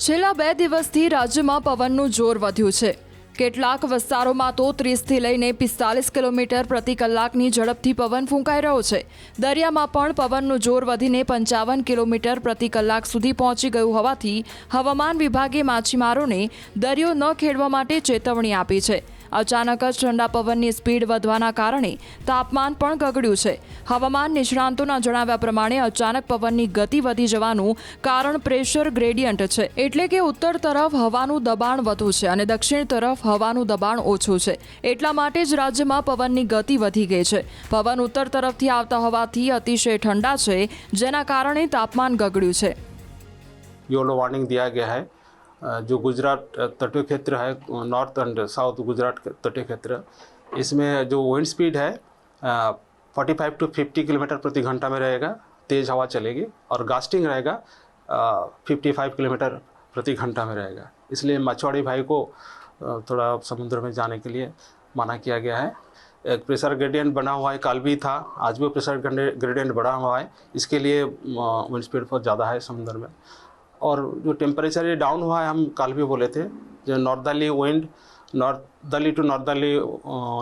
છેલ્લા 2 દિવસથી રાજ્યમાં પવનનું જોર વધ્યું છે। કેટલાક વિસ્તારોમાં તો 30થી લઈને 45 કિલોમીટર પ્રતિ કલાકની ઝડપથી પવન ફૂંકાઈ રહ્યો છે। દરિયામાં પણ પવનનું જોર વધીને 55 કિલોમીટર પ્રતિ કલાક સુધી પહોંચી ગયું હોવાથી હવામાન વિભાગે માછીમારોને દરિયો ન ખેડવા માટે ચેતવણી આપી છે। અચાનક જ ઠંડા પવનની સ્પીડ વધવાના કારણે તાપમાન પણ ગગડ્યું છે। હવામાન નિષ્ણાંતોના જણાવ્યા પ્રમાણે અચાનક પવનની ગતિ વધી જવાનું કારણ પ્રેશર ગ્રેડિયન્ટ છે, એટલે કે ઉત્તર તરફ હવાનું દબાણ વધુ છે અને દક્ષિણ તરફ હવાનું દબાણ ઓછું છે। એટલા માટે જ રાજ્યમાં પવનની ગતિ વધી ગઈ છે। પવન ઉત્તર તરફથી આવતા હોવાથી અતિશય ઠંડા છે, જેના કારણે તાપમાન ગગડ્યું છે। येलो वार्निंग दिया गया है। जो गुजरात तटीय क्षेत्र है, नॉर्थ एंड साउथ गुजरात तटीय क्षेत्र, इसमें जो विंड स्पीड है 45 to 50 किलोमीटर प्रति घंटा में रहेगा। तेज़ हवा चलेगी और गास्टिंग रहेगा 55 किलोमीटर प्रति घंटा में रहेगा। इसलिए मछुआरे भाई को थोड़ा समुद्र में जाने के लिए मना किया गया है। एक प्रेशर ग्रेडियंट बना हुआ है, कल भी था, आज भी प्रेशर ग्रेडियंट बढ़ा हुआ है। इसके लिए विंड स्पीड बहुत ज़्यादा है समुद्र में। और जो टेम्परेचर ये डाउन हुआ है, हम कल भी बोले थे, जो northerly wind, northerly to northerly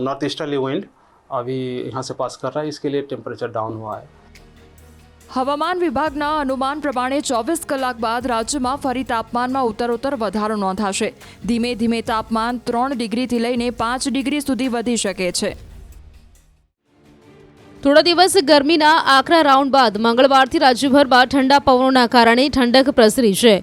north easterly wind अभी यहाँ से पास कर रहा है, इसके लिए टेम्परेचर डाउन हुआ है। હવામાન વિભાગના અનુમાન પ્રમાણે 24 કલાક બાદ રાજ્યમાં ફરી તાપમાનમાં ઉત્તરોત્તર વધારો નોંધાશે। ધીમે ધીમે તાપમાન 3 ડિગ્રીથી લઈને 5 ડિગ્રી સુધી વધી શકે છે। થોડા દિવસ ગરમીના આકરા રાઉન્ડ બાદ મંગળવારથી રાજ્યભરમાં ઠંડા પવનોના કારણે ઠંડક પ્રસરી છે।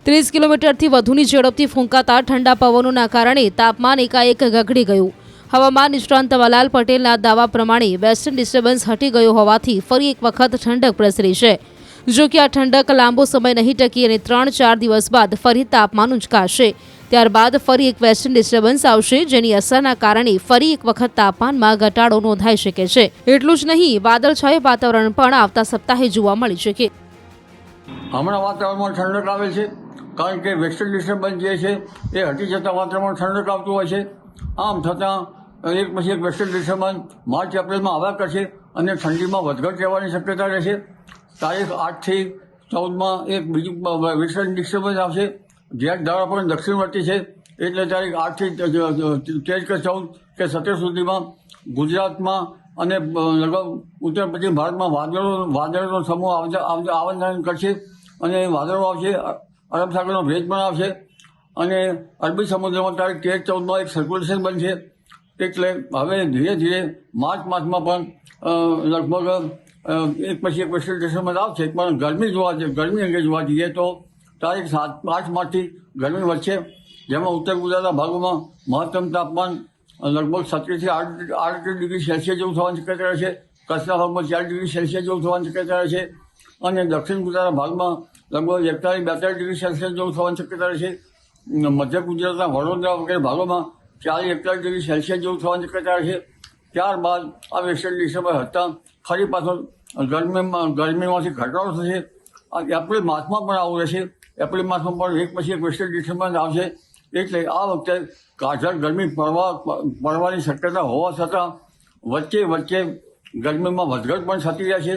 30 કિલોમીટરથી વધુની ઝડપથી ફૂંકાતા ઠંડા પવનોના કારણે તાપમાન એકાએક ગગડી ગયું। હવામાન નિષ્ણાંત તવાલાલ પટેલના દાવા પ્રમાણે વેસ્ટર્ન ડિસ્ટર્બન્સ હટી ગયો હોવાથી ફરી એક વખત ઠંડક પ્રસરી છે। જો કે આ ઠંડક લાંબો સમય નહીં ટકી અને 3-4 દિવસ બાદ ફરી તાપમાન ઉંચકાશે। ત્યારબાદ ફરી એક વેસ્ટર્ન ડિસ્ટર્બન્સ આવશે, જેની અસરના કારણે ફરી એક વખત તાપમાનમાં ઘટાડો નોંધાઈ શકે છે। એટલું જ નહીં, વાદળછાયું વાતાવરણ પણ આવતા સપ્તાહે જોવા મળી શકે। હમણાં વાતાવરણમાં ઠંડક આવે છે, કારણ કે વેસ્ટર્ન ડિસ્ટર્બન્સ જે છે એ હટી જતાં વાતાવરણમાં ઠંડક આવતું હોય છે। આમ થતાં એક પછી એક વેસ્ટર્ન ડિસ્ટર્બન્સ માર્ચ એપ્રિલમાં આવ્યા કરશે અને ઠંડીમાં વધઘટ રહેવાની શક્યતા રહેશે। તારીખ 8 થી 14 એક બીજું વેસ્ટર્ન ડિસ્ટર્બન્સ આવશે, જે દ્વારા પણ દક્ષિણવર્તી છે, એટલે તારીખ 8 થી 13 કે 14 કે 17 સુધીમાં ગુજરાતમાં અને લગભગ ઉત્તર પશ્ચિમ ભારતમાં વાદળોનો સમૂહ આવન કરશે અને વાદળો આવશે, અરબ સાગરનો ભેજ પણ આવશે અને અરબી સમુદ્રમાં તારીખ 13-14 એક સર્ક્યુલેશન બનશે। એટલે હવે ધીરે ધીરે માર્ચ માસમાં પણ લગભગ એક પછી એક વેસ્ટર્ન ડિસ્ટર્બન્સ આવશે। પણ ગરમી અંગે જોવા જઈએ તો તારીખ 7-8 માર્ચથી ગરમી વધશે, જેમાં ઉત્તર ગુજરાતના ભાગોમાં મહત્તમ તાપમાન લગભગ 17 થી 8 ડિગ્રી સેલ્સિયસ જેવું થવાની શક્યતા રહેશે। કચ્છના ભાગમાં 4 ડિગ્રી સેલ્સિયસ જેવું થવાની શક્યતા રહેશે અને દક્ષિણ ગુજરાતના ભાગમાં લગભગ 41-42 ડિગ્રી સેલ્સિયસ જેવું થવાની શક્યતા રહેશે। મધ્ય ગુજરાતના વડોદરા વગેરે ભાગોમાં 40-41 ડિગ્રી સેલ્સિયસ જેવું થવાની શક્યતા રહેશે। ત્યારબાદ આ વેસ્ટર્ન ડિસ્ટર્બન્સ હટતા ફરી પાછો ગરમીમાંથી ઘટાડો થશે। એપ્રિલ માસમાં પણ આવું રહેશે। એપ્રિલ માસમાં પણ એક પછી એક વેસ્ટર્ન ડિસ્ટર્બન્સ આવશે, એટલે આ વખતે કાળઝાળ ગરમી પડવાની શક્યતા હોવા છતાં વચ્ચે ગરમીમાં વધઘટ પણ થતી રહેશે।